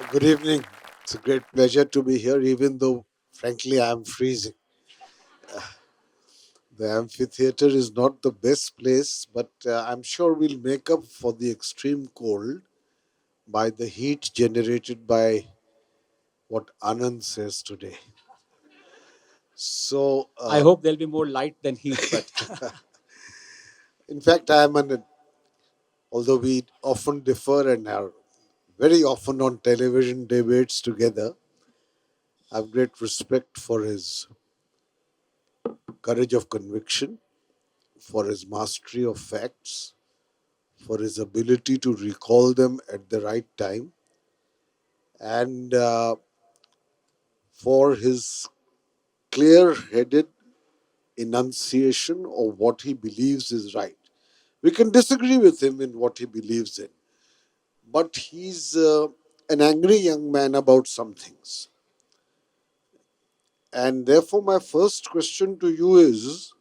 Good evening. It's a great pleasure to be here, even though, frankly, I'm freezing. The amphitheater is not the best place, but I'm sure we'll make up for the extreme cold by the heat generated by what Anand says today. So, I hope there'll be more light than heat, but in fact, although we often differ and are very often on television debates together, I have great respect for his courage of conviction, for his mastery of facts, for his ability to recall them at the right time, and for his clear headed enunciation of what he believes is right. We can disagree with him in what he believes in, but he's an angry young man about some things. And therefore, my first question to you is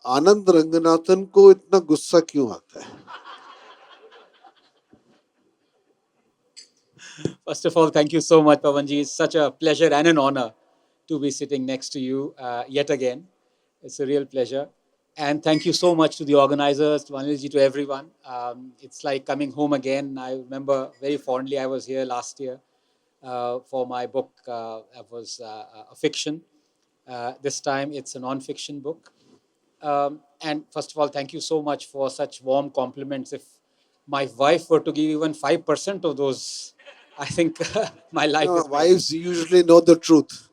आनंद रंगनाथन को इतना गुस्सा क्यों आता है? first of all, thank you so much, Pavanji. It's such a pleasure and an honor to be sitting next to you yet again. It's a real pleasure. And thank you so much to the organizers, to Anilji, to everyone. It's like coming home again. I remember very fondly I was here last year for my book. It was a fiction. This time it's a non-fiction book. And first of all, thank you so much for such warm compliments. If my wife were to give even 5% of those, I think my life No, is very wives usually know the truth.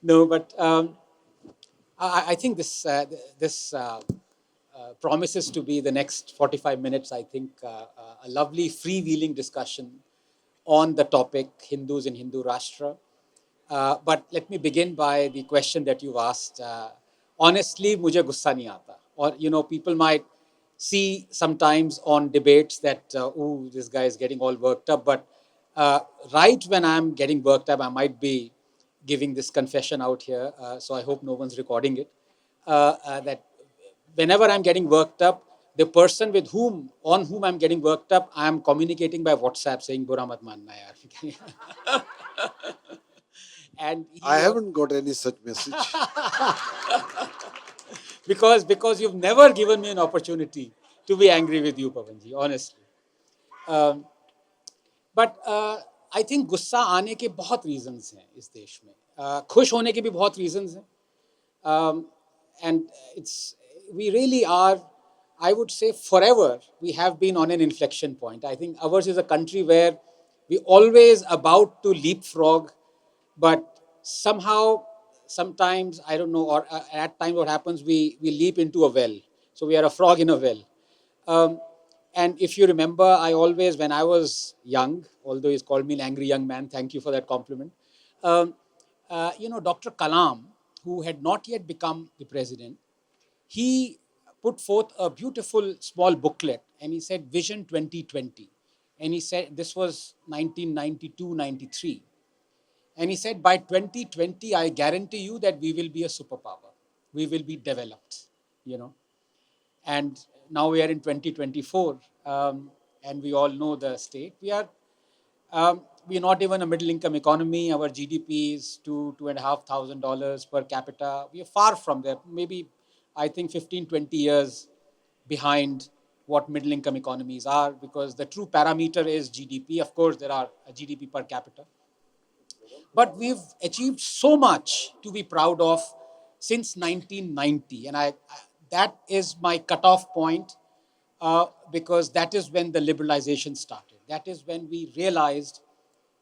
no, but I think this promises to be the next 45 minutes. I think a lovely freewheeling discussion on the topic Hindus in Hindu Rashtra. But let me begin by the question that you've asked. Honestly, मुझे गुस्सा नहीं आता. Or people might see sometimes on debates that oh, this guy is getting all worked up. But right when I'm getting worked up, I might be giving this confession out here. So I hope no one's recording it. That whenever I'm getting worked up, the person on whom I'm getting worked up, I'm communicating by WhatsApp saying "Bura mat manna yaar." And I he haven't got any such message. because you've never given me an opportunity to be angry with you, Pavanji, honestly. Um, but I think गुस्सा आने के बहुत reasons हैं इस देश में खुश होने के भी बहुत रीजंस हैं and it's we really are, I would say, forever we have been on an inflection point. I think ours is a country where we always about to leapfrog, but somehow, sometimes, I don't know, or at times what happens, we leap into a well. So we are a frog in a well. um, and if you remember, I always, when I was young, although he's called me an angry young man, thank you for that compliment. Um, Dr. Kalam, who had not yet become the president, he put forth a beautiful small booklet and he said Vision 2020. And he said this was 1992, 93. And he said by 2020, I guarantee you that we will be a superpower. We will be developed, you know. And now we are in 2024, and we all know the state. We are not even a middle income economy. Our GDP is two and a half thousand dollars per capita. We are far from there. Maybe I think 15, 20 years behind what middle income economies are, because the true parameter is GDP. Of course, there are a GDP per capita. But we've achieved so much to be proud of since 1990. And that is my cutoff point, because that is when the liberalization started. That is when we realized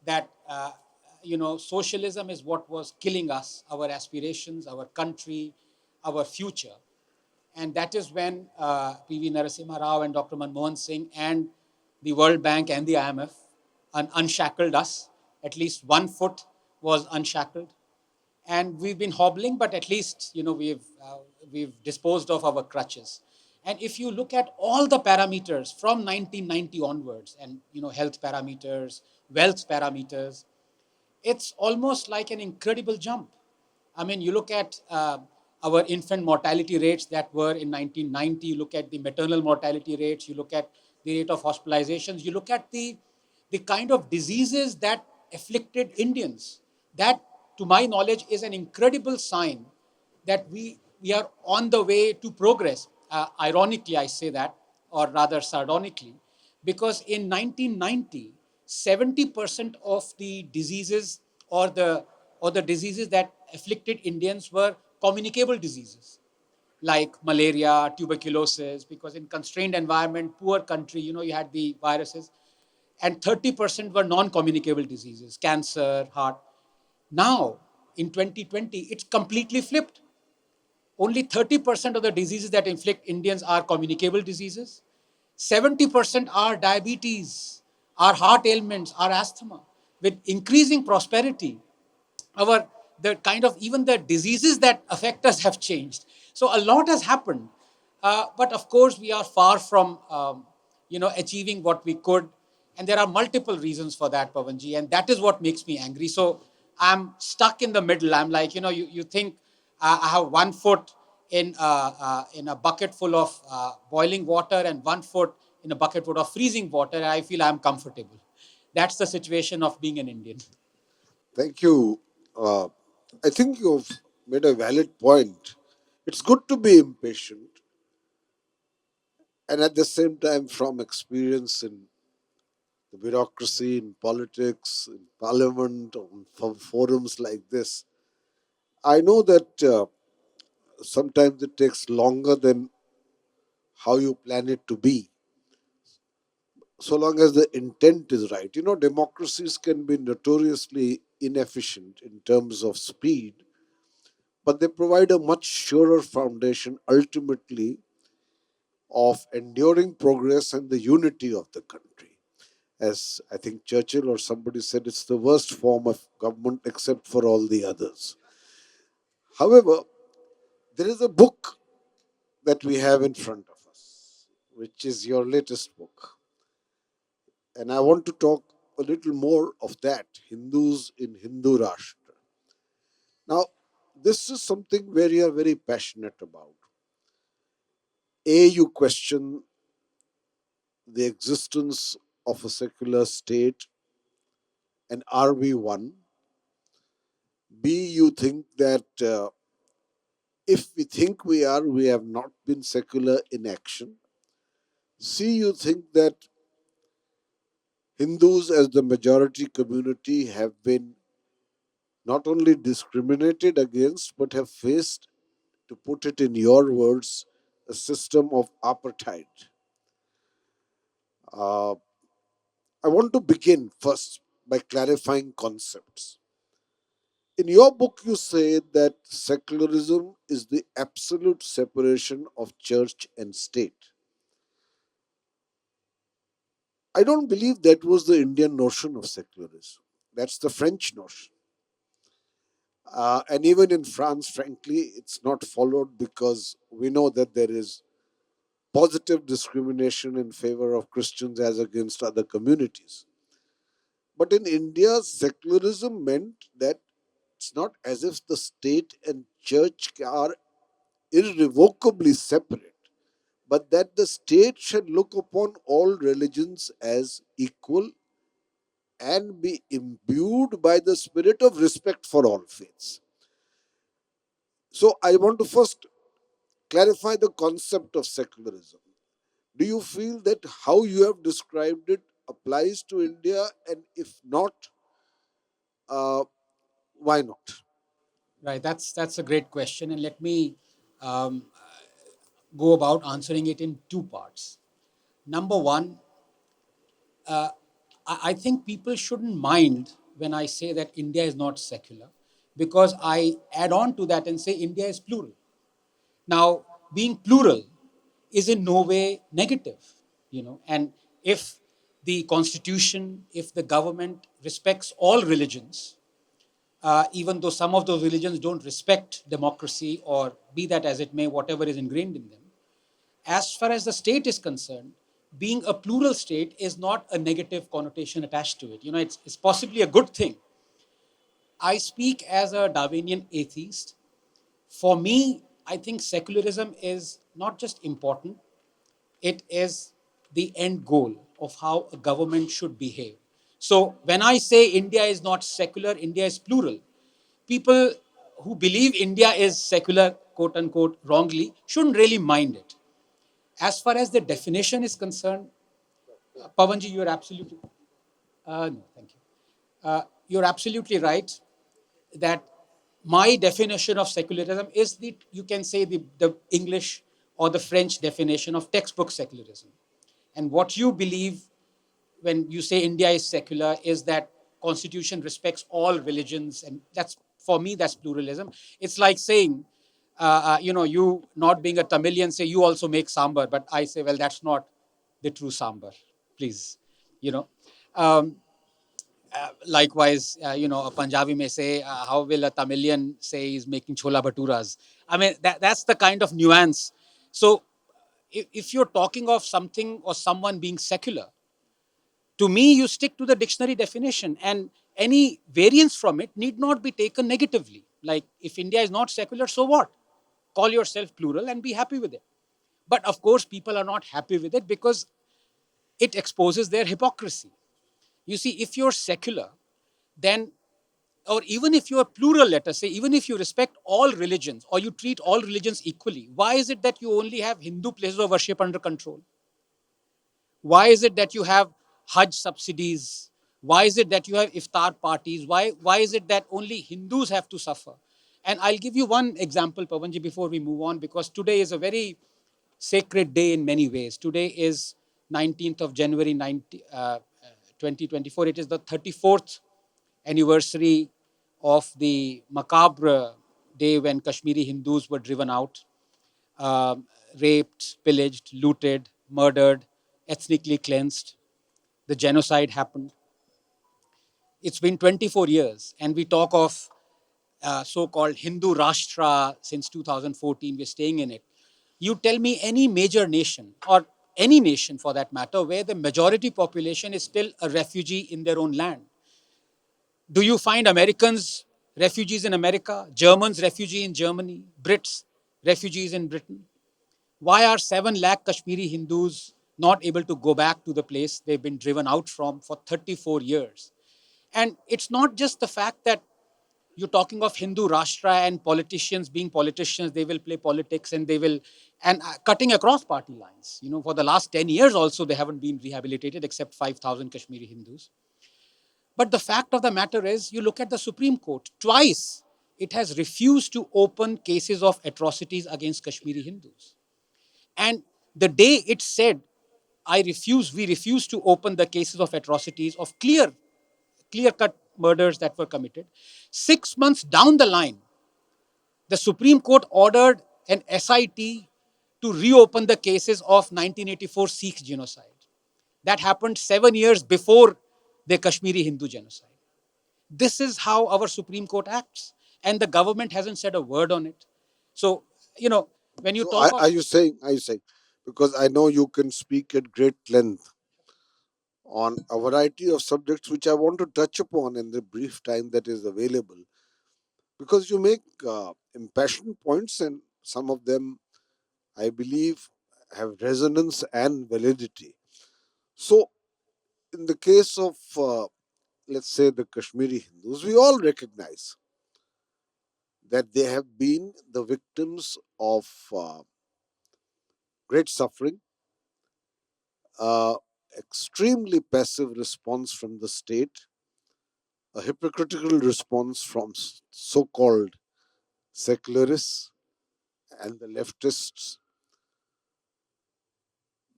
that socialism is what was killing us, our aspirations, our country, our future. And that is when P.V. Narasimha Rao and Dr. Manmohan Singh and the World Bank and the IMF unshackled us. At least one foot was unshackled. And we've been hobbling, but at least we've disposed of our crutches. And if you look at all the parameters from 1990 onwards, and health parameters, wealth parameters, it's almost like an incredible jump. I mean, you look at our infant mortality rates that were in 1990, you look at the maternal mortality rates, you look at the rate of hospitalizations, you look at the kind of diseases that afflicted Indians. That, to my knowledge, is an incredible sign that we are on the way to progress. Ironically, I say that, or rather sardonically, because in 1990, 70% of the diseases or the diseases that afflicted Indians were communicable diseases like malaria, tuberculosis, because in constrained environment, poor country, you had the viruses, and 30% were non-communicable diseases, cancer, heart. Now, in 2020, it's completely flipped. Only 30% of the diseases that inflict Indians are communicable diseases. 70% are diabetes, are heart ailments, are asthma. With increasing prosperity, our the kind of even the diseases that affect us have changed. So a lot has happened, but of course we are far from achieving what we could, and there are multiple reasons for that, Pavanji, and that is what makes me angry. So I'm stuck in the middle. I'm like, you think I have 1 foot in a bucket full of boiling water and 1 foot in a bucket full of freezing water, and I feel I'm comfortable. That's the situation of being an Indian. Thank you. Uh, I think you've made a valid point. It's good to be impatient, and at the same time, from experience in the bureaucracy, in politics, in parliament, on forums like this, I know that sometimes it takes longer than how you plan it to be, so long as the intent is right. Democracies can be notoriously inefficient in terms of speed, but they provide a much surer foundation ultimately of enduring progress and the unity of the country. As I think Churchill or somebody said, it's the worst form of government except for all the others. However, there is a book that we have in front of us, which is your latest book. And I want to talk a little more of that, Hindus in Hindu Rashtra. Now, this is something where you are very passionate about. A, you question the existence of a secular state, and are we one? B, you think that if we think we are, we have not been secular in action. C, you think that Hindus, as the majority community, have been not only discriminated against, but have faced, to put it in your words, a system of apartheid. Uh, I want to begin first by clarifying concepts. In your book, you say that secularism is the absolute separation of church and state. I don't believe that was the Indian notion of secularism. That's the French notion. And even in France, frankly, it's not followed because we know that there is positive discrimination in favor of Christians as against other communities. But in India, secularism meant that it's not as if the state and church are irrevocably separate, but that the state should look upon all religions as equal and be imbued by the spirit of respect for all faiths. So I want to first clarify the concept of secularism. Do you feel that how you have described it applies to India? And if not, uh, why not? Right, that's a great question, and let me um, go about answering it in two parts. Number one, I think people shouldn't mind when I say that India is not secular, because I add on to that and say India is plural. Now, being plural is in no way negative, and if the constitution, if the government respects all religions, even though some of those religions don't respect democracy, or be that as it may, whatever is ingrained in them, as far as the state is concerned, being a plural state is not a negative connotation attached to it. It's possibly a good thing. I speak as a Darwinian atheist. For me, I think secularism is not just important, it is the end goal of how a government should behave. So when I say India is not secular, India is plural. People who believe India is secular, quote unquote, wrongly, shouldn't really mind it. As far as the definition is concerned, Pavanji, you're absolutely no, thank you. You're absolutely right that my definition of secularism is the, you can say, the English or the French definition of textbook secularism. And what you believe when you say India is secular is that constitution respects all religions, and that's, for me, that's pluralism. It's like saying, you not being a Tamilian say you also make sambar, but I say, well, that's not the true sambar, please, you know. Um, Likewise, a Punjabi may say, how will a Tamilian say he's making chola bhaturas? I mean, that's the kind of nuance. So, if you're talking of something or someone being secular, to me, you stick to the dictionary definition, and any variance from it need not be taken negatively. Like, if India is not secular, so what? Call yourself plural and be happy with it. But of course, people are not happy with it because it exposes their hypocrisy. You see, if you're secular, then, or even if you're plural, let us say, even if you respect all religions or you treat all religions equally, why is it that you only have Hindu places of worship under control? Why is it that you have Hajj subsidies? Why is it that you have iftar parties? Why is it that only Hindus have to suffer? And I'll give you one example, Pavanji, before we move on, because today is a very sacred day in many ways. Today is 19th of January 2024. It is the 34th anniversary of the macabre day when Kashmiri Hindus were driven out, um, raped, pillaged, looted, murdered, ethnically cleansed. The genocide happened. It's been 24 years, and we talk of so called Hindu Rashtra since 2014. We're staying in it. You tell me any major nation, or any nation for that matter, where the majority population is still a refugee in their own land. Do you find Americans refugees in America, Germans refugee in Germany, Brits refugees in Britain? Why are 7 lakh Kashmiri Hindus not able to go back to the place they've been driven out from for 34 years? And it's not just the fact that you're talking of Hindu Rashtra and politicians being politicians, they will play politics and they will, and cutting across party lines. For the last 10 years also, they haven't been rehabilitated except 5,000 Kashmiri Hindus. But the fact of the matter is, you look at the Supreme Court, twice it has refused to open cases of atrocities against Kashmiri Hindus. And the day it said, we refuse to open the cases of atrocities, of clear cut murders that were committed, 6 months down the line, the Supreme Court ordered an SIT to reopen the cases of 1984 Sikh genocide. That happened 7 years before the Kashmiri Hindu genocide. This is how our Supreme Court acts, and the government hasn't said a word on it. So, you know, when you So talk of, are you saying, because I know you can speak at great length on a variety of subjects which I want to touch upon in the brief time that is available, because you make impassioned points, and some of them, I believe, have resonance and validity. So, in the case of, let's say, the Kashmiri Hindus, we all recognize that they have been the victims of great suffering, uh, extremely passive response from the state, a hypocritical response from so called secularists and the leftists.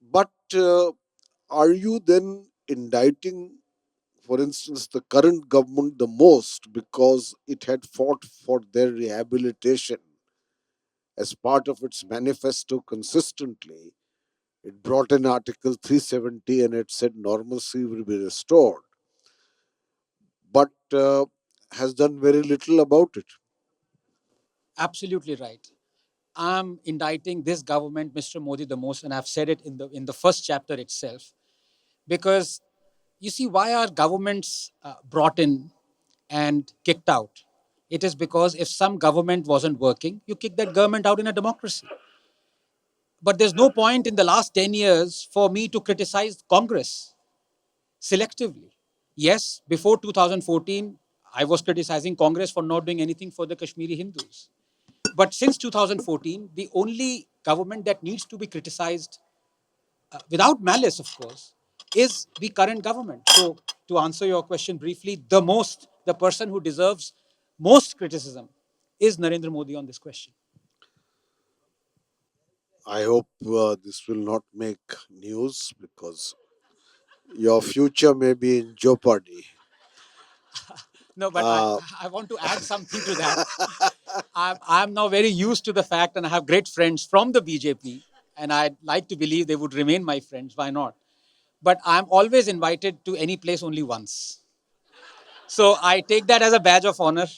But are you then indicting, for instance, the current government the most because it had fought for their rehabilitation as part of its manifesto consistently? It brought in Article 370 and it said normalcy will be restored, but has done very little about it. absolutely right. I'm indicting this government, Mr. Modi, the most, and I've said it in the first chapter itself, because you see, why are governments brought in and kicked out? It is because if some government wasn't working, you kick that government out in a democracy. But there's no point in the last 10 years for me to criticize Congress selectively. Yes, before 2014, I was criticizing Congress for not doing anything for the Kashmiri Hindus. But since 2014, the only government that needs to be criticized, without malice, of course, is the current government. So, to answer your question briefly, the person who deserves most criticism is Narendra Modi on this question. I hope this will not make news because your future may be in jeopardy. No, but Uh, I want to add something to that. I'm now very used to the fact, and I have great friends from the BJP, and I'd like to believe they would remain my friends. Why not? But I'm always invited to any place only once. So I take that as a badge of honor.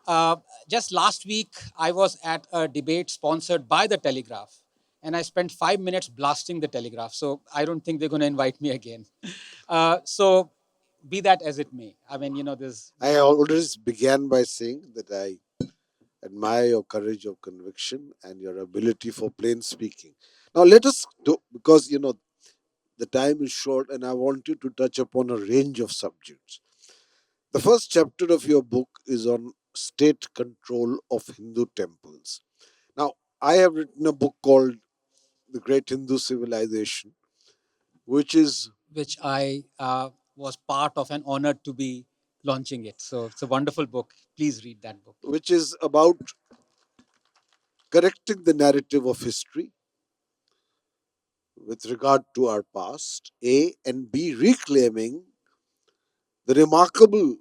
Uh, just last week, I was at a debate sponsored by the Telegraph, and I spent 5 minutes blasting the Telegraph. So I don't think they're going to invite me again. So be that as it may. I mean, there's I already began by saying that I admire your courage of conviction and your ability for plain speaking. Now, let us do, because the time is short and I want you to touch upon a range of subjects. The first chapter of your book is on state control of Hindu temples. Now, I have written a book called The Great Hindu Civilization, which is which I was part of and honored to be launching it. So it's a wonderful book. Please read that book. which is about correcting the narrative of history with regard to our past, A, and B, reclaiming the remarkable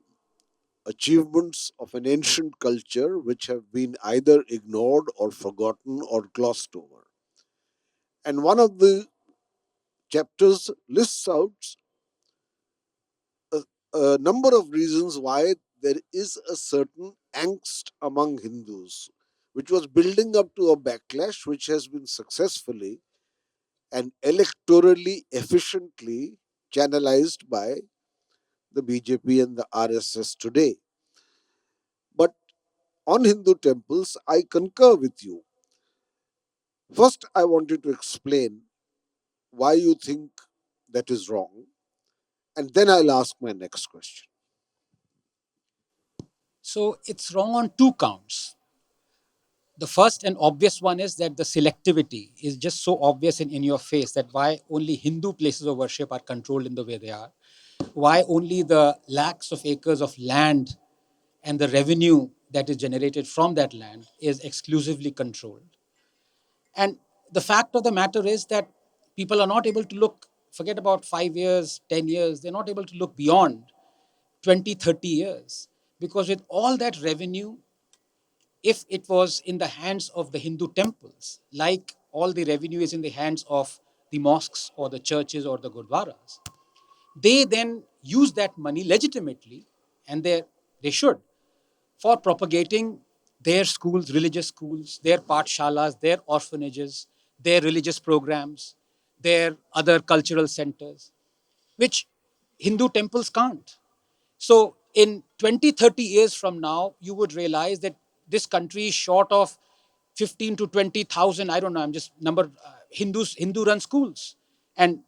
achievements of an ancient culture which have been either ignored or forgotten or glossed over. And one of the chapters lists out a, a number of reasons why there is a certain angst among Hindus, which was building up to a backlash which has been successfully and electorally efficiently channelized by the BJP and the RSS today. But on Hindu temples, I concur with you. First, I want you to explain why you think that is wrong, and then I'll ask my next question. So it's wrong on two counts. The first and obvious one is that the selectivity is just so obvious and in your face, that why only Hindu places of worship are controlled in the way they are, why only the lakhs of acres of land and the revenue that is generated from that land is exclusively controlled. And the fact of the matter is that people are not able to look, forget about 5 years, 10 years, they're not able to look beyond 20, 30 years. Because with all that revenue, if it was in the hands of the Hindu temples, like all the revenue is in the hands of the mosques or the churches or the gurdwaras, they then use that money legitimately, and they should, for propagating their schools, religious schools, their pathshalas, their orphanages, their religious programs, their other cultural centers, which Hindu temples can't. So, in 20, 30 years from now, you would realize that this country is short of 15 to 20,000, I don't know, I'm just number, Hindu run schools. And,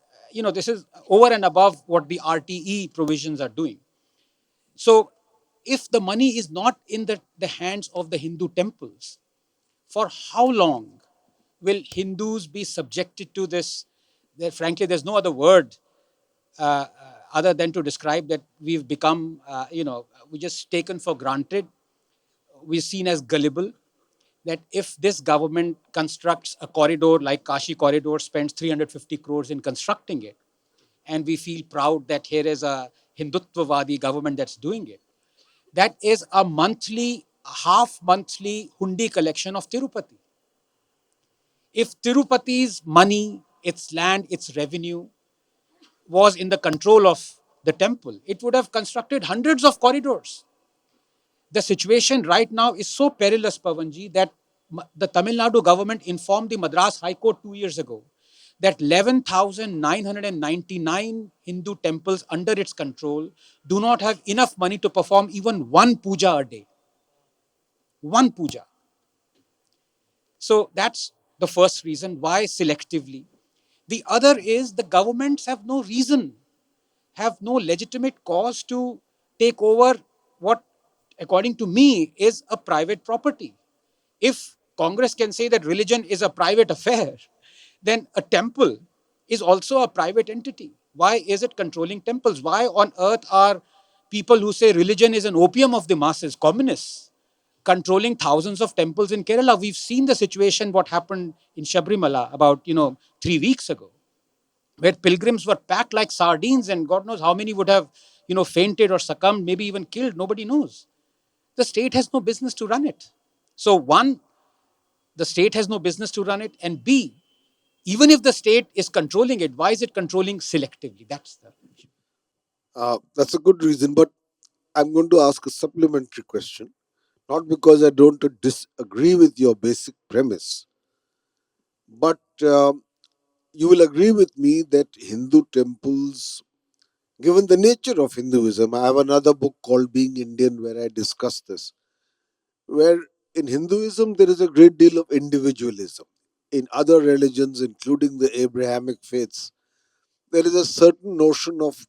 this is over and above what the RTE provisions are doing. So, if the money is not in the hands of the Hindu temples, for how long will Hindus be subjected to this? Frankly, there's no other word other than to describe that we've become, we just taken for granted. We're seen as gullible. That if this government constructs a corridor like Kashi corridor, spends 350 crores in constructing it, and we feel proud that here is a Hindutvavadi government that's doing it, that is a monthly, half monthly hundi collection of Tirupati. If Tirupati's money, its land, its revenue was in the control of the temple, it would have constructed hundreds of corridors. The situation right now is so perilous, Pavanji, that the Tamil Nadu government informed the Madras High Court 2 years ago that 11,999 Hindu temples under its control do not have enough money to perform even one puja a day. one puja. So that's the first reason why selectively. The other is the governments have no reason, have no legitimate cause to take over what, according to me, is a private property. If Congress can say that religion is a private affair, then a temple is also a private entity. Why is it controlling temples? Why on earth are people who say religion is an opium of the masses, communists, controlling thousands of temples in Kerala? We've seen the situation, what happened in Shabrimala about 3 weeks ago, where pilgrims were packed like sardines, and God knows how many would have fainted or succumbed, maybe even killed. Nobody knows. The state has no business to run it. So one, the state has no business to run it, and B, even if the state is controlling it, why is it controlling selectively? That's the issue. That's a good reason, but I'm going to ask a supplementary question. Not because I don't disagree with your basic premise, but you will agree with me that Hindu temples, given the nature of Hinduism, I have another book called Being Indian where I discuss this, where in Hinduism there is a great deal of individualism. In other religions, including the Abrahamic faiths, there is a certain notion of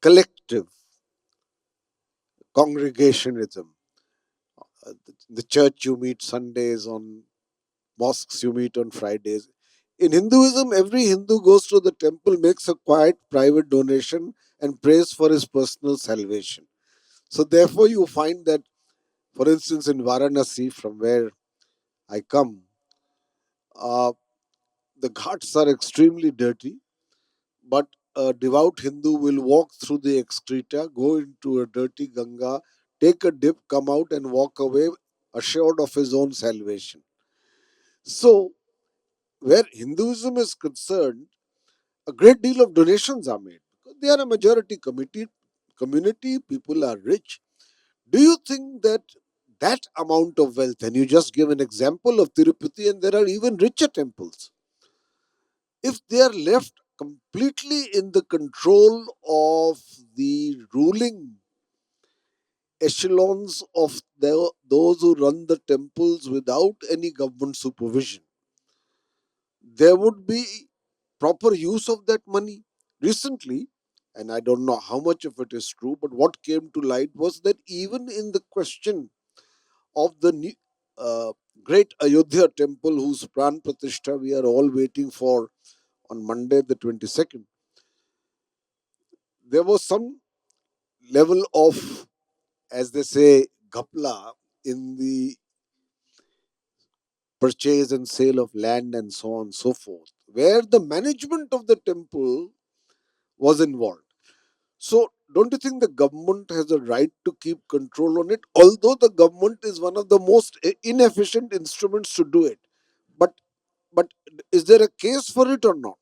collective congregationism. The church you meet Sundays, on mosques you meet on Fridays. In Hinduism, every Hindu goes to the temple, makes a quiet private donation, and prays for his personal salvation. So, therefore, you find that, for instance, in Varanasi, from where I come, uh, the ghats are extremely dirty, but a devout Hindu will walk through the excreta, go into a dirty Ganga, take a dip, come out, and walk away assured of his own salvation. So, where Hinduism is concerned, a great deal of donations are made because they are a majority community. People are rich. Do you think that that amount of wealth, and you just give an example of Tirupati, and there are even richer temples, if they are left completely in the control of the ruling echelons of those who run the temples without any government supervision, there would be proper use of that money. Recently, and I don't know how much of it is true, but what came to light was that even in the question of the uh, great Ayodhya temple, whose Pran Pratishtha we are all waiting for on Monday, the 22nd, there was some level of, as they say, gapla in the purchase and sale of land and so on and so forth, where the management of the temple was involved. So, don't you think the government has a right to keep control on it? Although the government is one of the most inefficient instruments to do it, but but is there a case for it or not?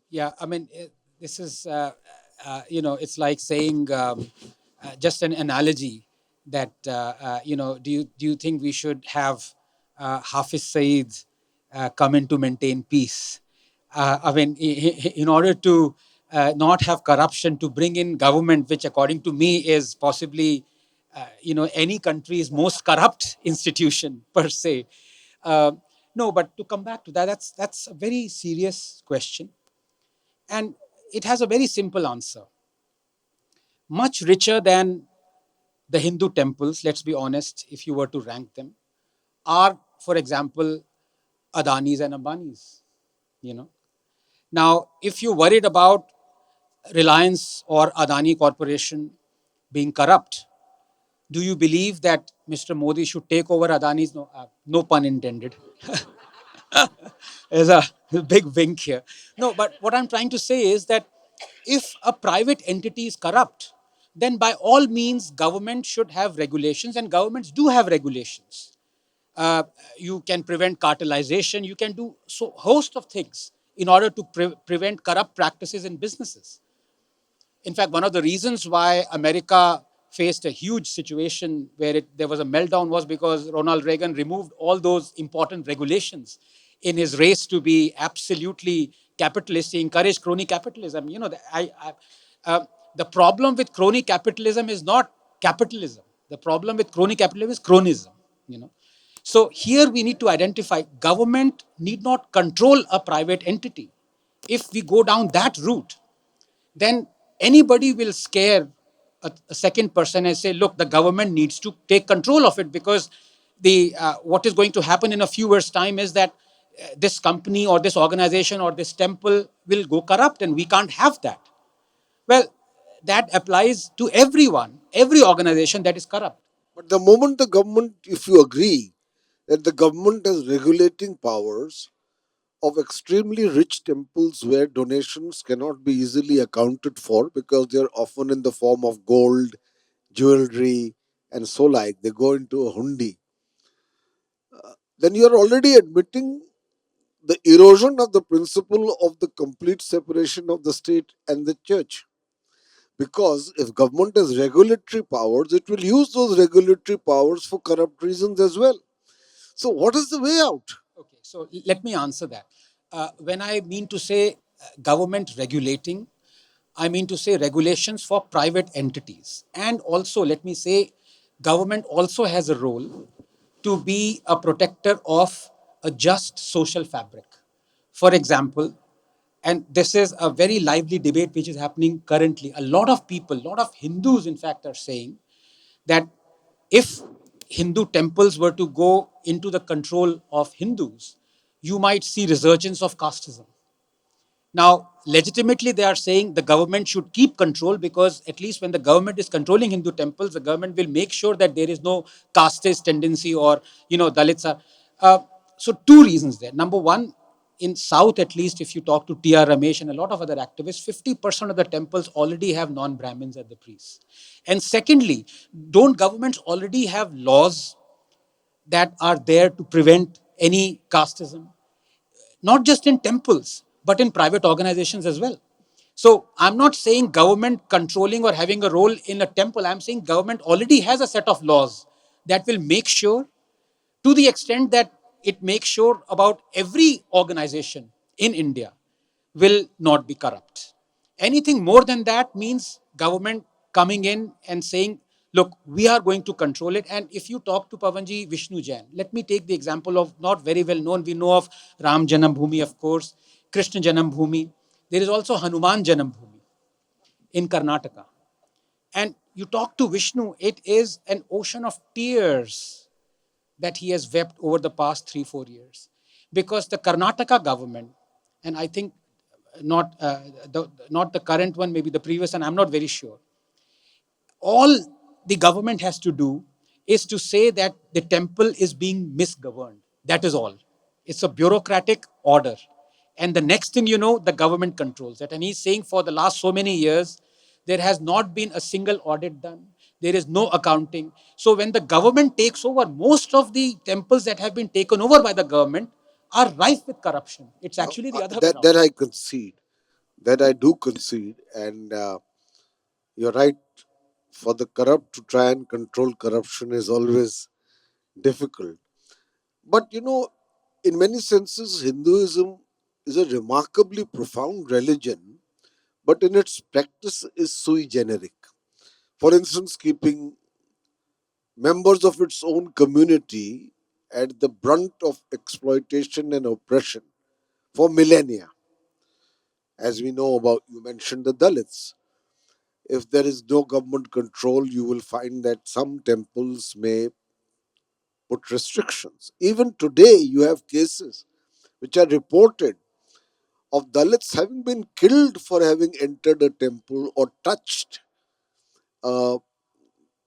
Yeah, I mean, this is, it's like saying, just an analogy that, do you think we should have Hafiz Saeed come in to maintain peace? I mean, in order to not have corruption, to bring in government, which according to me is possibly, any country's most corrupt institution per se. Uh, no, but to come back to that, that's a very serious question, and it has a very simple answer. Much richer than the Hindu temples, let's be honest, if you were to rank them, are, for example, Adanis and Ambanis. You know. Now, if you're worried about Reliance or Adani Corporation being corrupt, do you believe that Mr. Modi should take over Adani's? No, no pun intended. There's a big wink here. No, but what I'm trying to say is that if a private entity is corrupt, then by all means, government should have regulations, and governments do have regulations. Uh, you can prevent cartelization. You can do so host of things in order to prevent corrupt practices in businesses. In fact, one of the reasons why America faced a huge situation where there was a meltdown was because Ronald Reagan removed all those important regulations in his race to be absolutely capitalist. He encouraged crony capitalism. The problem with crony capitalism is not capitalism. The problem with crony capitalism is chronism, you know. So here we need to identify government need not control a private entity. If we go down that route, then anybody will scare a second person and say, look, the government needs to take control of it because the what is going to happen in a few years' time is that this company or this organization or this temple will go corrupt and we can't have that. Well, that applies to everyone, every organization that is corrupt. But the moment the government, if you agree that the government has regulating powers of extremely rich temples where donations cannot be easily accounted for because they are often in the form of gold, jewelry, and so like, they go into a hundi, then you are already admitting the erosion of the principle of the complete separation of the state and the church. Because if government has regulatory powers, it will use those regulatory powers for corrupt reasons as well. So, what is the way out? Okay, so let me answer that. When I mean to say government regulating, I mean to say regulations for private entities. And also, let me say, government also has a role to be a protector of a just social fabric. For example, and this is a very lively debate which is happening currently. A lot of people, a lot of Hindus, in fact, are saying that if Hindu temples were to go into the control of Hindus, you might see resurgence of casteism. Now, legitimately, they are saying the government should keep control because at least when the government is controlling Hindu temples, the government will make sure that there is no casteist tendency or, Dalits are. So, two reasons there. Number one, in South, at least, if you talk to T.R. Ramesh and a lot of other activists, 50% of the temples already have non-Brahmins as the priests. And secondly, don't governments already have laws that are there to prevent any casteism? Not just in temples, but in private organizations as well. So I'm not saying government controlling or having a role in a temple. I'm saying government already has a set of laws that will make sure, to the extent that it makes sure about every organization in India will not be corrupt. Anything more than that means government coming in and saying, look, we are going to control it. And if you talk to Pavanji Vishnu Jain, let me take the example of not very well known. We know of Ram Janam Bhoomi, of course, Krishna Janam Bhoomi. There is also Hanuman Janam Bhoomi in Karnataka. And you talk to Vishnu, it is an ocean of tears that he has wept over the past 3, 4 years. Because the Karnataka government, and I think not the current one, maybe the previous one, I'm not very sure. All the government has to do is to say that the temple is being misgoverned. That is all. It's a bureaucratic order. And the next thing you know, the government controls it. And he's saying for the last so many years, there has not been a single audit done. There is no accounting. So when the government takes over, most of the temples that have been taken over by the government are rife with corruption. It's actually the other way That around. that I concede. That I do concede, and you're right. For the corrupt to try and control corruption is always difficult. But in many senses, Hinduism is a remarkably profound religion, but in its practice is sui generic. For instance, keeping members of its own community at the brunt of exploitation and oppression for millennia. As we know about, you mentioned the Dalits. If there is no government control, you will find that some temples may put restrictions. Even today, you have cases which are reported of Dalits having been killed for having entered a temple or touched a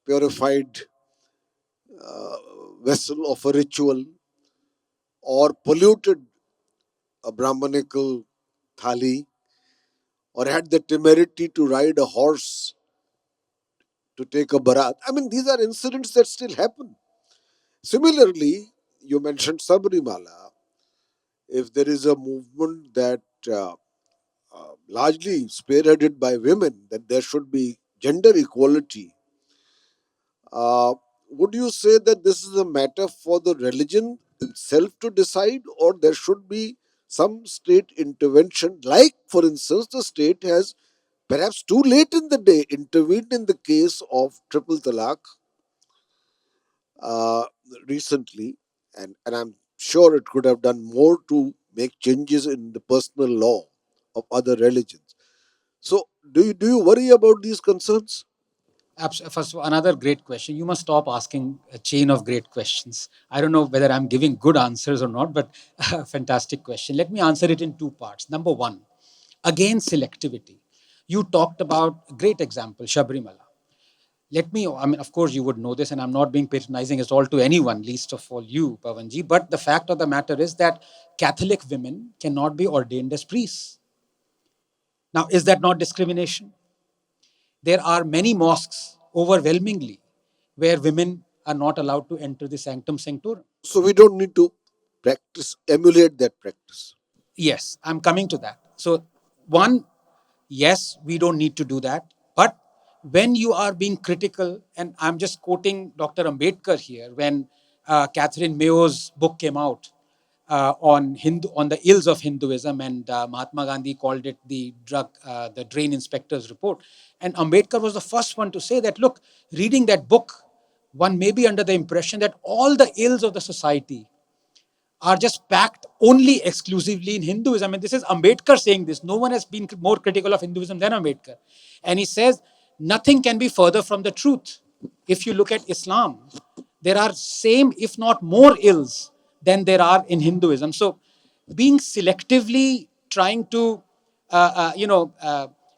purified vessel of a ritual or polluted a Brahmanical thali or had the temerity to ride a horse to take a barat. I mean, these are incidents that still happen. Similarly, you mentioned Sabrimala. If there is a movement that largely spearheaded by women, that there should be gender equality, uh, would you say that this is a matter for the religion itself to decide, or there should be some state intervention? Like, for instance, the state has perhaps too late in the day intervened in the case of triple talaq uh, recently, and I'm sure it could have done more to make changes in the personal law of other religions. So, do you worry about these concerns? First of all, another great question. You must stop asking a chain of great questions. I don't know whether I'm giving good answers or not, but fantastic question. Let me answer it in two parts. Number one, again, selectivity. You talked about a great example, Shabrimala. I mean, of course, you would know this, and I'm not being patronizing at all to anyone, least of all you, Pavanji. But the fact of the matter is that Catholic women cannot be ordained as priests. Now, is that not discrimination? There are many mosques, overwhelmingly, where women are not allowed to enter the sanctum sanctorum. So we don't need to emulate that practice. Yes, I'm coming to that. So, one, yes, we don't need to do that. But when you are being critical, and I'm just quoting Dr. Ambedkar here, when Catherine Mayo's book came out on the ills of Hinduism, and Mahatma Gandhi called it the drain inspector's report. And Ambedkar was the first one to say that, look, reading that book, one may be under the impression that all the ills of the society are just packed only exclusively in Hinduism. And this is Ambedkar saying this. No one has been more critical of Hinduism than Ambedkar. And he says nothing can be further from the truth. If you look at Islam, there are same, if not more, ills than there are in Hinduism. So, being selectively trying to,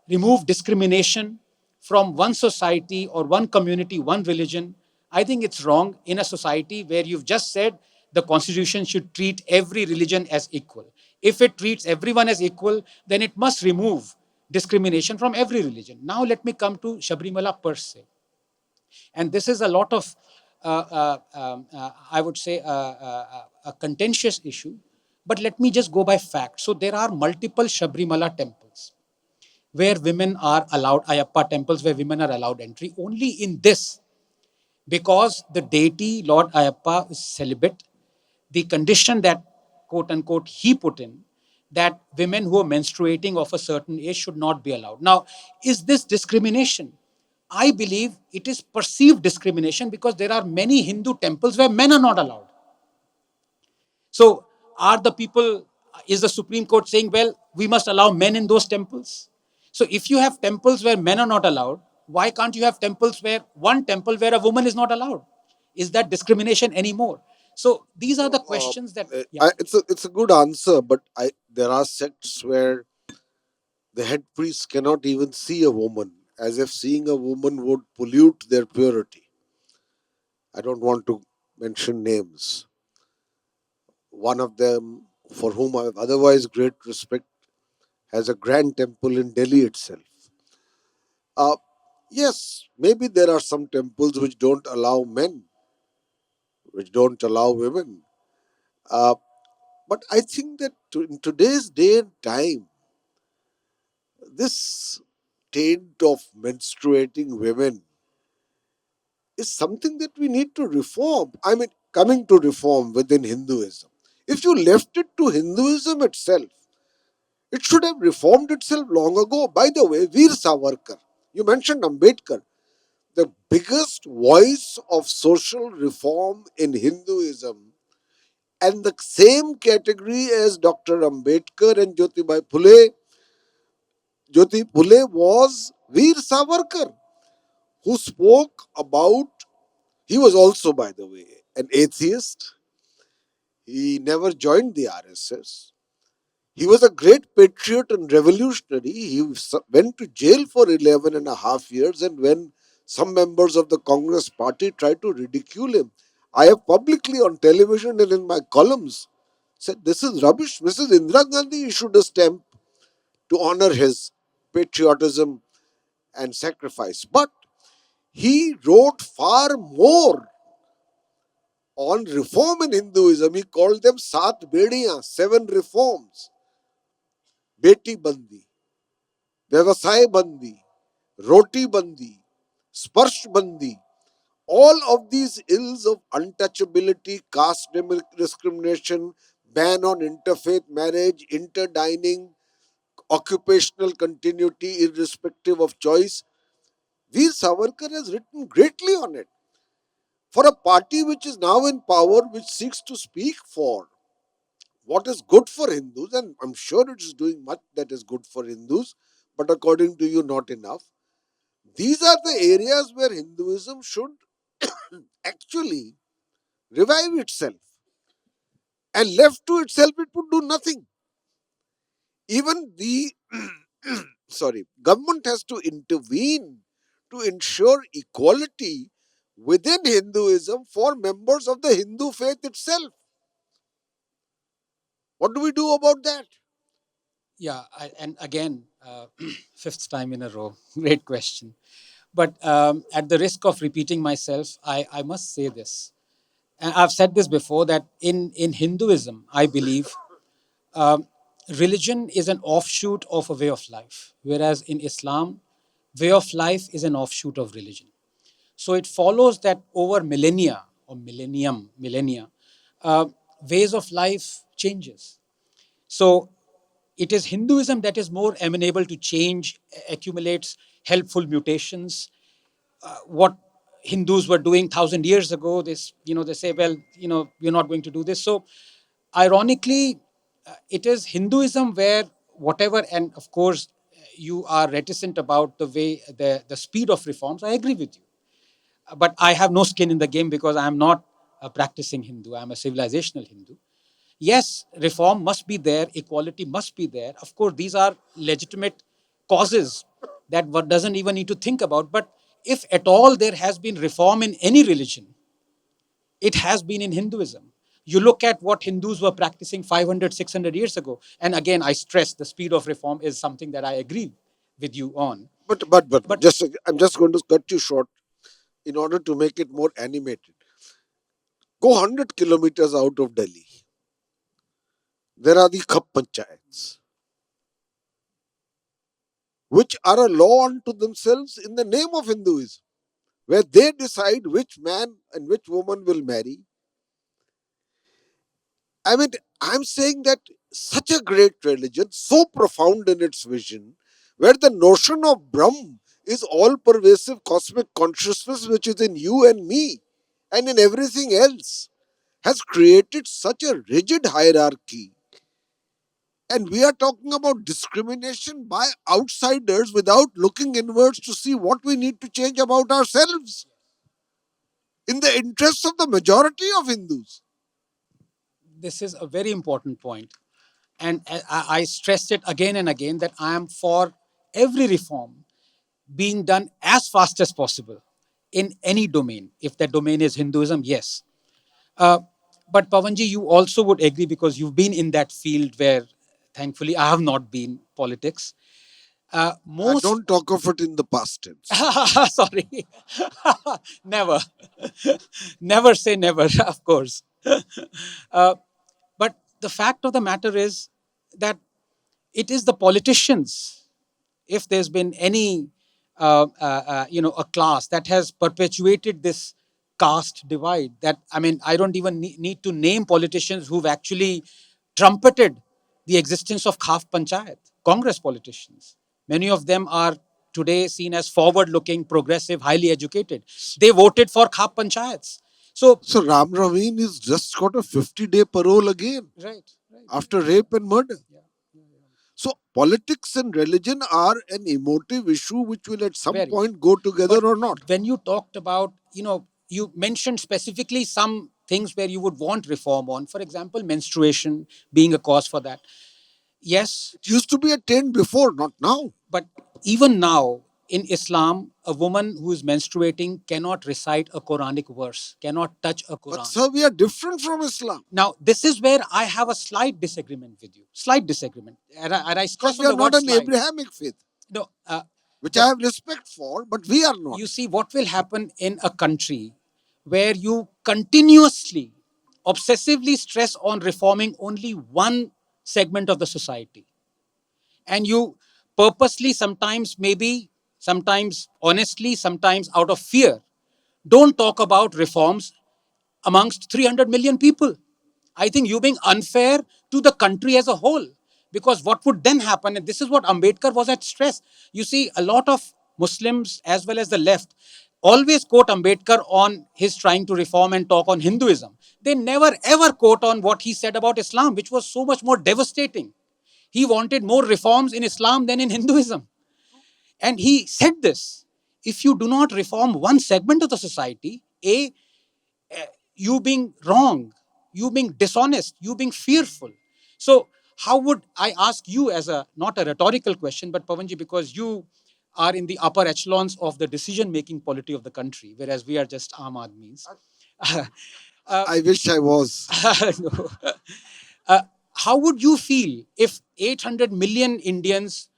remove discrimination from one society or one community, one religion, I think it's wrong in a society where you've just said the constitution should treat every religion as equal. If it treats everyone as equal, then it must remove discrimination from every religion. Now, let me come to Shabrimala per se. And this is a lot of, I would say, a contentious issue. But let me just go by fact. So there are multiple Shabrimala temples where women are allowed, Ayappa temples where women are allowed entry. Only in this, because the deity, Lord Ayappa, is celibate, the condition that, quote unquote, he put in, that women who are menstruating of a certain age should not be allowed. Now, is this discrimination? I believe it is perceived discrimination because there are many Hindu temples where men are not allowed. So, are the people, is the Supreme Court saying, well, we must allow men in those temples? So, if you have temples where men are not allowed, why can't you have temples where one temple where a woman is not allowed? Is that discrimination anymore? So, these are the Uh, questions that, yeah. it's a good answer, but there are sects where the head priest cannot even see a woman, as if seeing a woman would pollute their purity. I don't want to mention names. One of them, for whom I have otherwise great respect, has a grand temple in Delhi itself. Uh, yes, maybe there are some temples which don't allow men, which don't allow women. Uh, but I think that in today's day and time, this taint of menstruating women is something that we need to reform. I mean, coming to reform within Hinduism. If you left it to Hinduism itself, it should have reformed itself long ago. By the way, Veer Savarkar, you mentioned Ambedkar, the biggest voice of social reform in Hinduism, and the same category as Dr. Ambedkar and Jyotibai Phule. Jyoti Phule was Veer Savarkar, who spoke about, he was also, by the way, an atheist. He never joined the RSS. He was a great patriot and revolutionary. He went to jail for 11 and a half years, and when some members of the Congress party tried to ridicule him, I have publicly on television and in my columns said, this is rubbish. Mrs. Indira Gandhi issued a stamp to honor his patriotism and sacrifice. But he wrote far more on reform in Hinduism. He called them Sat Bediyan, seven reforms. Beti Bandi, Vyavasay Bandi, Roti Bandi, Sparsh Bandi. All of these ills of untouchability, caste discrimination, ban on interfaith marriage, interdining, occupational continuity irrespective of choice. Veer Savarkar has written greatly on it. For a party which is now in power, which seeks to speak for what is good for Hindus, and I'm sure it is doing much that is good for Hindus, but according to you, not enough. These are the areas where Hinduism should actually revive itself. And left to itself, it would do nothing. Even the government has to intervene to ensure equality within Hinduism for members of the Hindu faith itself. What do we do about that? Yeah, and again, fifth time in a row. Great question. But at the risk of repeating myself, I must say this. And I've said this before that in Hinduism, I believe um, religion is an offshoot of a way of life, whereas in Islam, way of life is an offshoot of religion. So it follows that over millennia or millennia, uh, ways of life changes. So it is Hinduism that is more amenable to change, accumulates helpful mutations. What Hindus were doing 1,000 years ago, they say, well, we're not going to do this. So, ironically, it is Hinduism where whatever, and of course, you are reticent about the speed of reforms. I agree with you, but I have no skin in the game because I am not a practicing Hindu. I am a civilizational Hindu. Yes, reform must be there, equality must be there. Of course, these are legitimate causes that one doesn't even need to think about. But if at all there has been reform in any religion, it has been in Hinduism. You look at what Hindus were practicing 500, 600 years ago. And again, I stress the speed of reform is something that I agree with you on. But But just I'm just going to cut you short in order to make it more animated. Go 100 kilometers out of Delhi. There are the Khap Panchayats, which are a law unto themselves in the name of Hinduism, where they decide which man and which woman will marry. I mean, I'm saying that such a great religion, so profound in its vision, where the notion of Brahm is all pervasive cosmic consciousness which is in you and me and in everything else, has created such a rigid hierarchy. And we are talking about discrimination by outsiders without looking inwards to see what we need to change about ourselves in the interests of the majority of Hindus. this is a very important point. And I stressed it again and again that I am for every reform being done as fast as possible in any domain. If that domain is Hinduism, yes. Uh, but Pavanji, you also would agree because you've been in that field where, thankfully, I have not been politics. Most Don't talk of it in the past tense. sorry, never, never say never, of course. Uh, but the fact of the matter is that it is the politicians, if there's been any a class that has perpetuated this caste divide, that I mean, I don't even need to name politicians who've actually trumpeted the existence of khaf panchayat. Congress politicians, many of them are today seen as forward looking, progressive, highly educated. They voted for khaf panchayats. So So Ram Raveen is just got a 50-day parole again right, right, after rape and murder. yeah, yeah, yeah. So politics and religion are an emotive issue which will at some Very. point go together But or not. when you talked about, you mentioned specifically some things where you would want reform on, for example, menstruation being a cause for that. Yes, It used to be attained before, not now. but even now in Islam, a woman who is menstruating cannot recite a Quranic verse, cannot touch a But Quran. sir, we are different from Islam Now, this is where I have a slight disagreement with you. Slight disagreement. And I because stress we on are the not word an slight. Abrahamic faith, No, which the I have respect for, but we are not. you see what will happen in a country where you continuously, obsessively stress on reforming only one segment of the society, and you purposely, sometimes maybe, sometimes honestly, sometimes out of fear, don't talk about reforms amongst 300 million people. I think you're being unfair to the country as a whole. Because what would then happen, and this is what Ambedkar was at stress. You see, a lot of Muslims as well as the left always quote Ambedkar on his trying to reform and talk on Hinduism. They never ever quote on what he said about Islam, which was so much more devastating. He wanted more reforms in Islam than in Hinduism. And he said this: if you do not reform one segment of the society, you being wrong, you being dishonest, you being fearful. So, how would I ask you, as a not a rhetorical question, but Pavanji, because you are in the upper echelons of the decision making polity of the country, whereas we are just Aam Aadmis. uh, I wish I was. no. Uh, how would you feel if 800 million Indians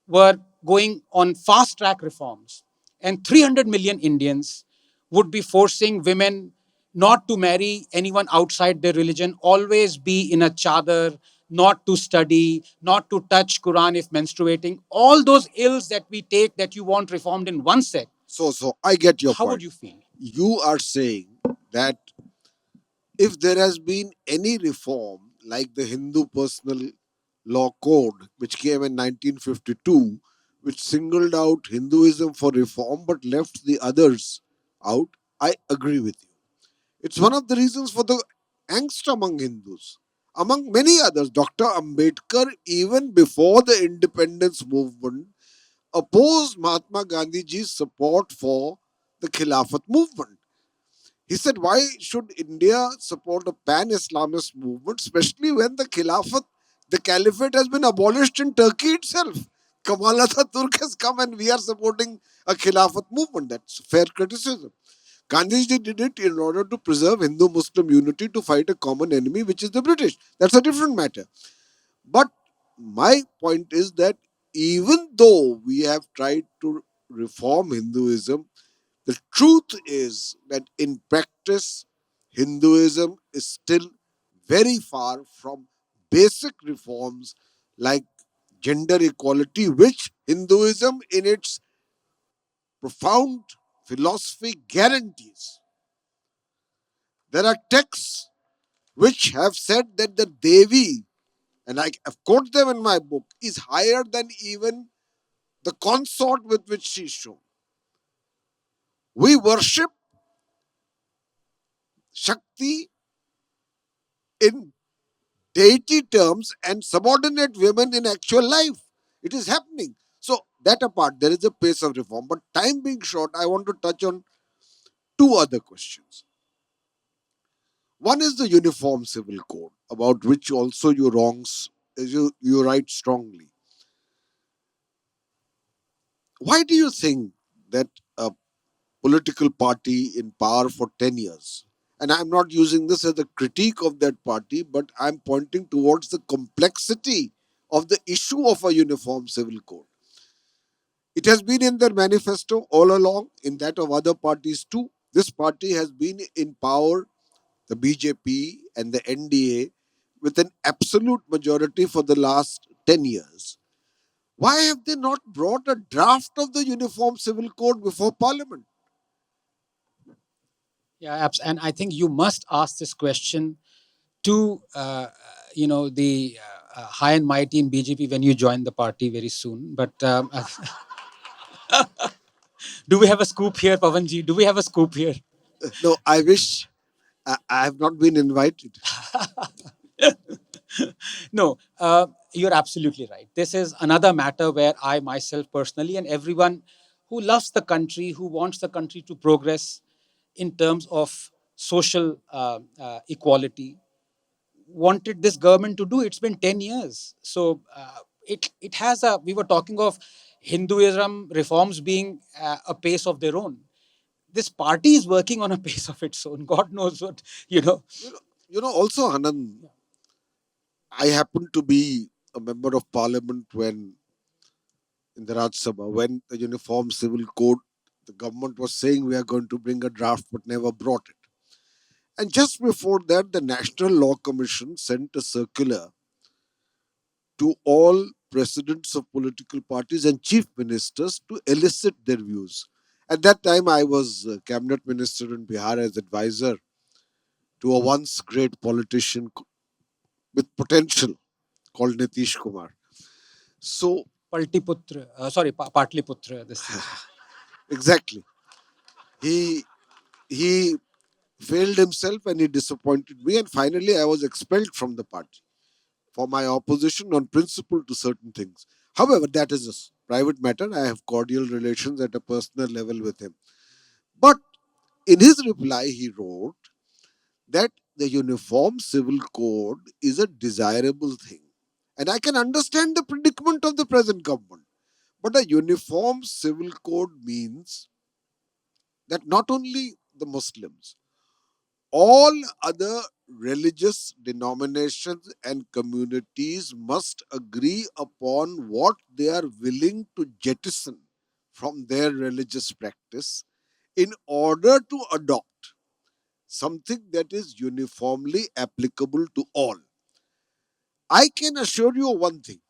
were going on fast track reforms and 300 million Indians would be forcing women not to marry anyone outside their religion, always be in a chadar, not to study, not to touch Quran if menstruating, all those ills that we take that you want reformed in one sect? So I get your How would point. you feel? You are saying that if there has been any reform like the Hindu Personal Law Code, which came in 1952, which singled out Hinduism for reform but left the others out, I agree with you. It's one of the reasons for the angst among Hindus. Among many others, Dr. Ambedkar, even before the independence movement, opposed Mahatma Gandhiji's support for the Khilafat movement. He said, why should India support a pan Islamist movement, especially when the Khilafat, the caliphate, has been abolished in Turkey itself? Kamal Atatürk has come and we are supporting a Khilafat movement. That's fair criticism. Gandhiji did it in order to preserve Hindu Muslim unity to fight a common enemy, which is the British. That's a different matter. But my point is that even though we have tried to reform Hinduism, the truth is that in practice, Hinduism is still very far from basic reforms like gender equality, which Hinduism, in its profound philosophy, guarantees. There are texts which have said that the Devi, and I've quoted them in my book, is higher than even the consort with which she is shown. We worship Shakti in deity terms and subordinate women in actual life. It is happening. So, that apart, there is a pace of reform. But time being short, I want to touch on two other questions. One is the Uniform Civil Code, about which also you write strongly. Why do you think that a political party in power for 10 years, and I'm not using this as a critique of that party, but I'm pointing towards the complexity of the issue of a uniform civil code. It has been in their manifesto all along, in that of other parties too. This party has been in power, the BJP and the NDA, with an absolute majority for the last 10 years. Why have they not brought a draft of the Uniform Civil Code before Parliament? Yeah, and I think you must ask this question to the high and mighty in BJP when you join the party very soon. But do we have a scoop here, Pavanji? Do we have a scoop here? No, I wish I have not been invited. No, you're absolutely right. This is another matter where I myself personally and everyone who loves the country, who wants the country to progress in terms of social equality, wanted this government to do. It's been 10 years. So it has a, we were talking of Hinduism reforms being a pace of their own. This party is working on a pace of its own. God knows what, you know. Also, Anand, I happened to be a member of parliament when, in the Raj Sabha, when the Uniform Civil Code, the government was saying we are going to bring a draft but never brought it. And just before that, the National Law Commission sent a circular to all presidents of political parties and chief ministers to elicit their views. At that time, I was cabinet minister in Bihar as advisor to a once great politician with potential called Nitish Kumar. So, Patliputra, sorry, Patliputra, this thing. exactly. He he failed himself and he disappointed me, and finally I was expelled from the party for my opposition on principle to certain things. However, that is a private matter. I have cordial relations at a personal level with him. But in his reply, he wrote that the uniform civil code is a desirable thing. And I can understand the predicament of the present government. But a uniform civil code means that not only the Muslims, all other religious denominations and communities must agree upon what they are willing to jettison from their religious practice in order to adopt something that is uniformly applicable to all. I can assure you of one thing,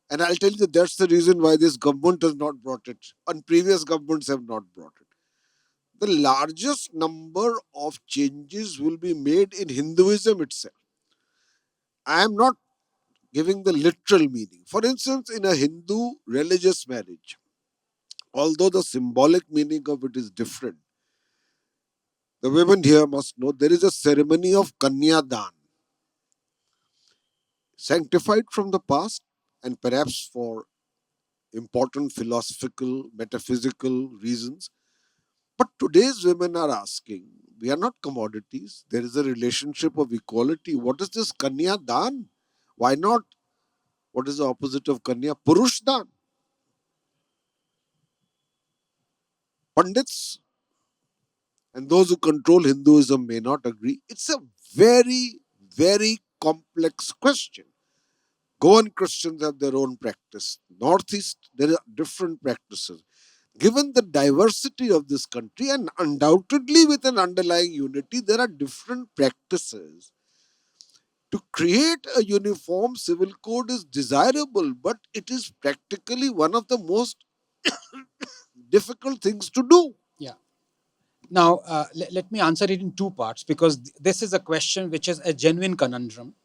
and I'll tell you that's the reason why this government has not brought it, and previous governments have not brought it. The largest number of changes will be made in Hinduism itself. I am not giving the literal meaning. For instance, in a Hindu religious marriage, although the symbolic meaning of it is different, the women here must know there is a ceremony of Kanyadan, sanctified from the past and perhaps for important philosophical, metaphysical reasons. But today's women are asking, we are not commodities. There is a relationship of equality. What is this Kanya Dan? Why not? What is the opposite of Kanya? Purush Dan. Pandits and those who control Hinduism may not agree. It's a very, very complex question. Goan Christians have their own practice. Northeast, there are different practices. Given the diversity of this country and undoubtedly with an underlying unity, there are different practices. To create a uniform civil code is desirable, but it is practically one of the most difficult things to do. Yeah. Now, let me answer it in two parts because this is a question which is a genuine conundrum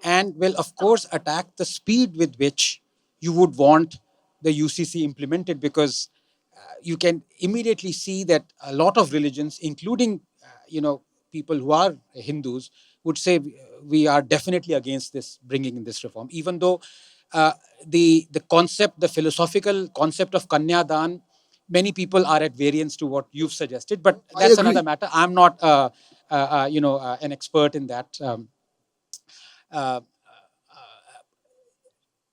and will, of course, attack the speed with which you would want the UCC implemented because you can immediately see that a lot of religions, including people who are Hindus, would say we are definitely against this bringing in this reform, even though uh, the concept, the philosophical concept of Kanyadan, many people are at variance to what you've suggested. But I that's another agree. matter. I'm not an expert in that. Uh,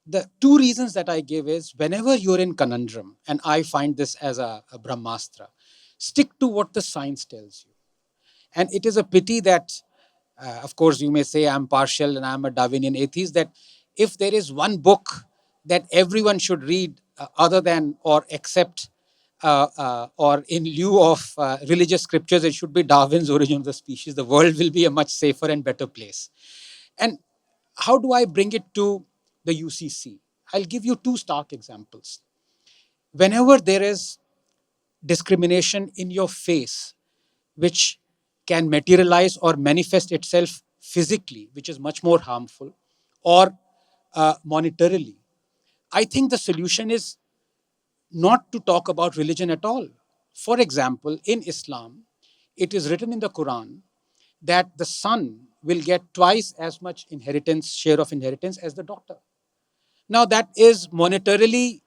the two reasons that I give is whenever you're in conundrum, and I find this as a Brahmastra, stick to what the science tells you. And it is a pity that, of course, you may say I'm partial and I'm a Darwinian atheist, that if there is one book that everyone should read other than or except or in lieu of religious scriptures, it should be Darwin's Origin of the Species. The world will be a much safer and better place. And how do I bring it to the UCC? I'll give you two stark examples. Whenever there is discrimination in your face, which can materialize or manifest itself physically, which is much more harmful, or monetarily, I think the solution is not to talk about religion at all. For example, in Islam, it is written in the Quran that the son will get twice as much inheritance, share of inheritance, as the daughter. Now, that is monetarily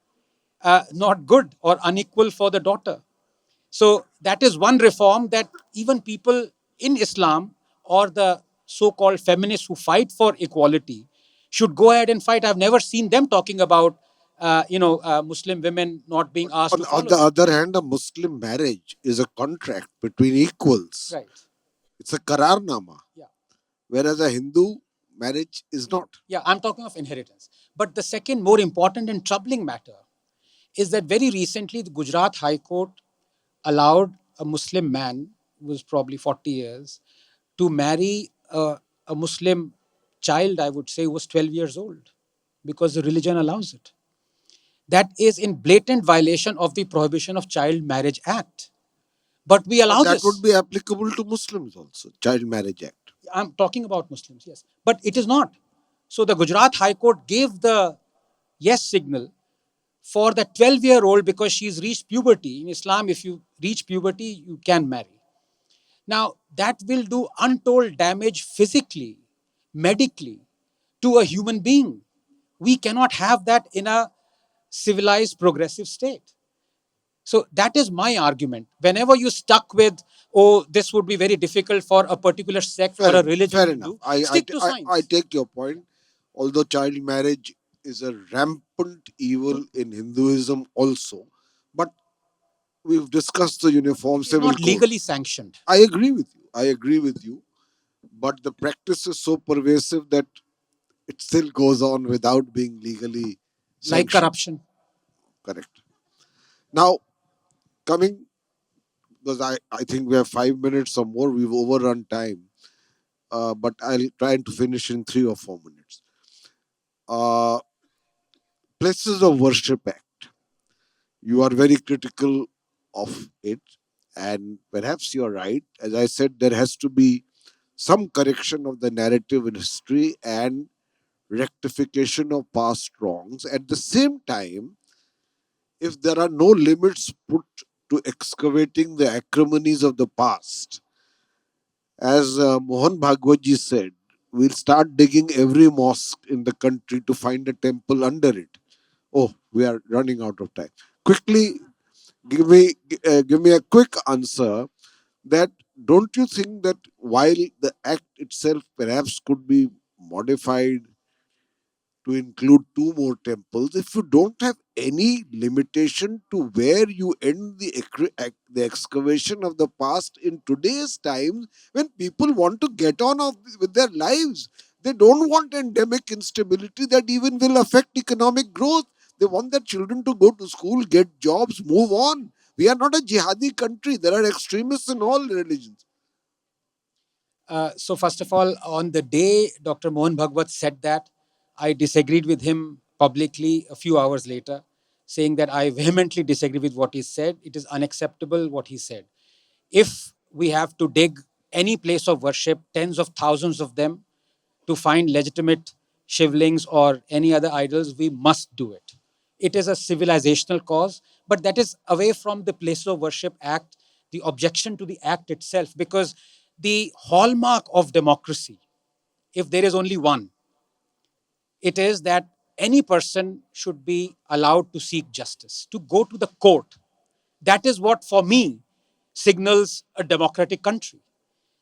not good or unequal for the daughter. So, that is one reform that even people in Islam or the so called feminists who fight for equality should go ahead and fight. I've never seen them talking about, Muslim women not being asked to On follow the that. other hand, a Muslim marriage is a contract between equals. Right. It's a kararnama, Yeah. whereas a Hindu marriage is not. Yeah. I'm talking of inheritance. But the second, more important and troubling matter is that very recently the Gujarat High Court allowed a Muslim man who was probably 40 years to marry a Muslim child, I would say, who was 12 years old because the religion allows it. That is in blatant violation of the Prohibition of Child Marriage Act. But we But allow that would this. be applicable to Muslims also, Child Marriage Act. I'm talking about Muslims, yes. But it is not. So the Gujarat High Court gave the yes signal for the 12-year-old because she's reached puberty. In Islam, if you reach puberty, you can marry. Now, that will do untold damage physically, medically, to a human being. We cannot have that in a civilized, progressive state. So that is my argument. Whenever you stuck with, oh, this would be very difficult for a particular sect or Fair a enough. religion Fair to enough. do, stick to I science. take your point. Although child marriage is a rampant evil in Hinduism also, but we've discussed the Uniform It is Civil not Code. legally sanctioned, I agree with you. I agree with you. But the practice is so pervasive that it still goes on without being legally like sanctioned. corruption. Correct. Now, coming, because I think we have 5 minutes or more, we've overrun time, but I'll try to finish in 3 or 4 minutes. Uh, Places of Worship Act. You are very critical of it, and perhaps you're right. As I said, there has to be some correction of the narrative in history and rectification of past wrongs. At the same time, if there are no limits put to excavating the acrimonies of the past, as Mohan Bhagwatji said, we'll start digging every mosque in the country to find a temple under it. Oh, we are running out of time. Quickly, give me a quick answer that don't you think that while the act itself perhaps could be modified to include two more temples, if you don't have any limitation to where you end the excavation of the past in today's times, when people want to get on with their lives, they don't want endemic instability that even will affect economic growth. They want their children to go to school, get jobs, move on. We are not a jihadi country. There are extremists in all religions. So, first of all, on the day Dr. Mohan Bhagwat said that, I disagreed with him publicly a few hours later, saying that I vehemently disagree with what he said. It is unacceptable what he said. If we have to dig any place of worship, tens of thousands of them, to find legitimate shivlings or any other idols, we must do it. It is a civilizational cause, but that is away from the Places of Worship Act, the objection to the act itself, because the hallmark of democracy, if there is only one, it is that any person should be allowed to seek justice, to go to the court. That is what, for me, signals a democratic country.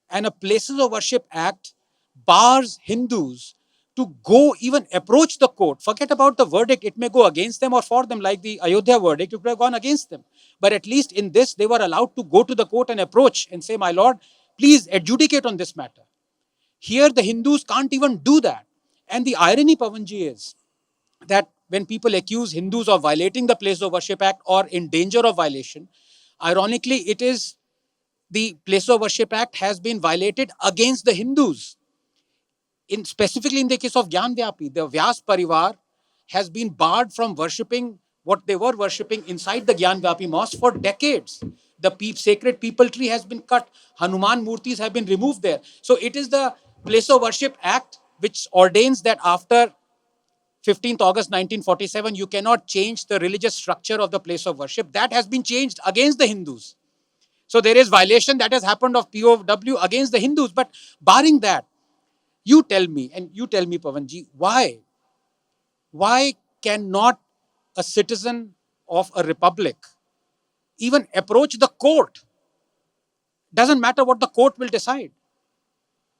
And a Places of Worship Act bars Hindus to go even approach the court. Forget about the verdict. It may go against them or for them, like the Ayodhya verdict. It would have gone against them. But at least in this, they were allowed to go to the court and approach and say, my lord, please adjudicate on this matter. Here, the Hindus can't even do that. And the irony, Pavanji, is that when people accuse Hindus of violating the Place of Worship Act or in danger of violation, ironically, it is the Place of Worship Act has been violated against the Hindus. In specifically in the case of Gyan Vyapi, the Vyas Parivar has been barred from worshipping what they were worshipping inside the Gyan Vyapi mosque for decades. The sacred people tree has been cut. Hanuman murtis have been removed there. So it is the Place of Worship Act which ordains that after 15th August 1947, you cannot change the religious structure of the place of worship. That has been changed against the Hindus. So there is violation that has happened of POW against the Hindus. But barring that, you tell me, and you tell me, Pavanji, why? Why cannot a citizen of a republic even approach the court? Doesn't matter what the court will decide.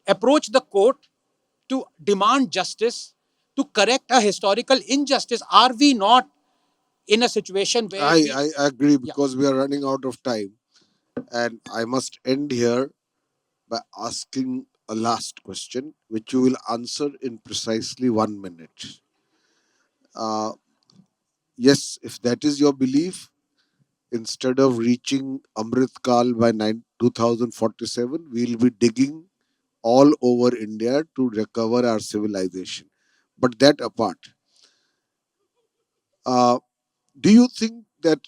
Approach the court to demand justice, to correct a historical injustice. Are we not in a situation where we, I agree yeah, because we are running out of time. And I must end here by asking a last question, which you will answer in precisely 1 minute. Uh, yes, if that is your belief, instead of reaching Amrit Kal by 2047, we'll be digging all over India to recover our civilization. But that apart, uh, do you think that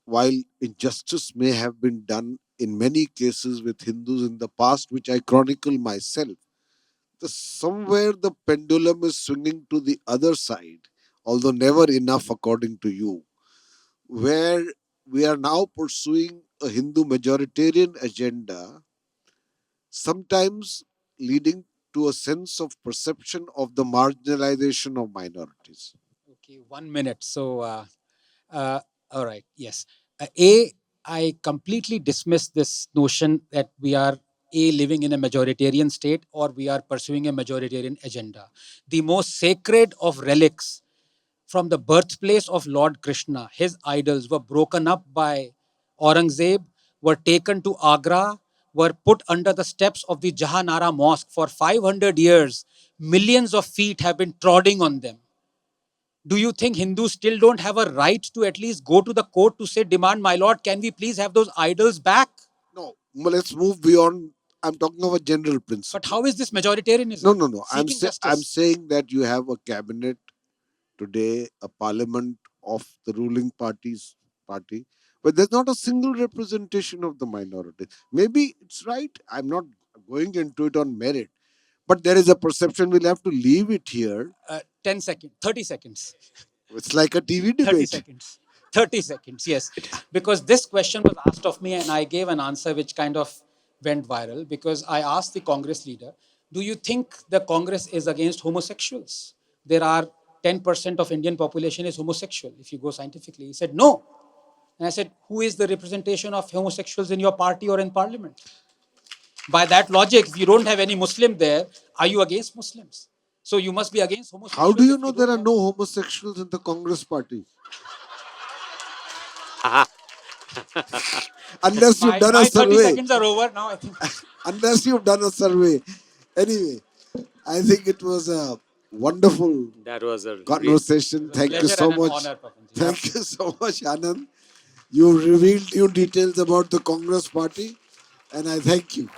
while injustice may have been done in many cases with Hindus in the past, which I chronicle myself, somewhere the pendulum is swinging to the other side although never enough according to you, where we are now pursuing a Hindu majoritarian agenda, sometimes leading to a sense of perception of the marginalization of minorities. Okay, 1 minute. So, uh, all right, yes. A, I completely dismiss this notion that we are A, living in a majoritarian state, or we are pursuing a majoritarian agenda. The most sacred of relics from the birthplace of Lord Krishna, his idols were broken up by Aurangzeb, were taken to Agra, were put under the steps of the Jahanara mosque for 500 years. Millions of feet have been trodding on them. Do you think Hindus still don't have a right to at least go to the court to say, demand, my lord, can we please have those idols back? No, let's move beyond. I'm talking of a general But principle. how is this No, majoritarianism? no, no. Seeking I'm justice. saying that you have a cabinet today, a parliament of the ruling party, but there's not a single representation of the minority. Maybe it's right. I'm not going into it on merit, but there is a perception. We'll have to leave it here. 10 seconds, 30 seconds. It's like a TV 30 debate. seconds. 30 seconds, yes. Because this question was asked of me and I gave an answer which kind of went viral because I asked the Congress leader, do you think the Congress is against homosexuals? There are 10% of Indian population is homosexual, if you go scientifically. He said, no. And I said, who is the representation of homosexuals in your party or in parliament? By that logic, if you don't have any Muslim there, are you against Muslims? So you must be against How do homosexuals you if know you there don't are have. no homosexuals in the Congress party? Unless you've done a My 30 survey. seconds are over now, I think. Unless you've done a survey. Anyway, I think it was a wonderful That was a real. It conversation. was a Thank you pleasure so and an much. honor, Papanji. Thank you so much, Anand. You revealed new details about the Congress party, and I thank you.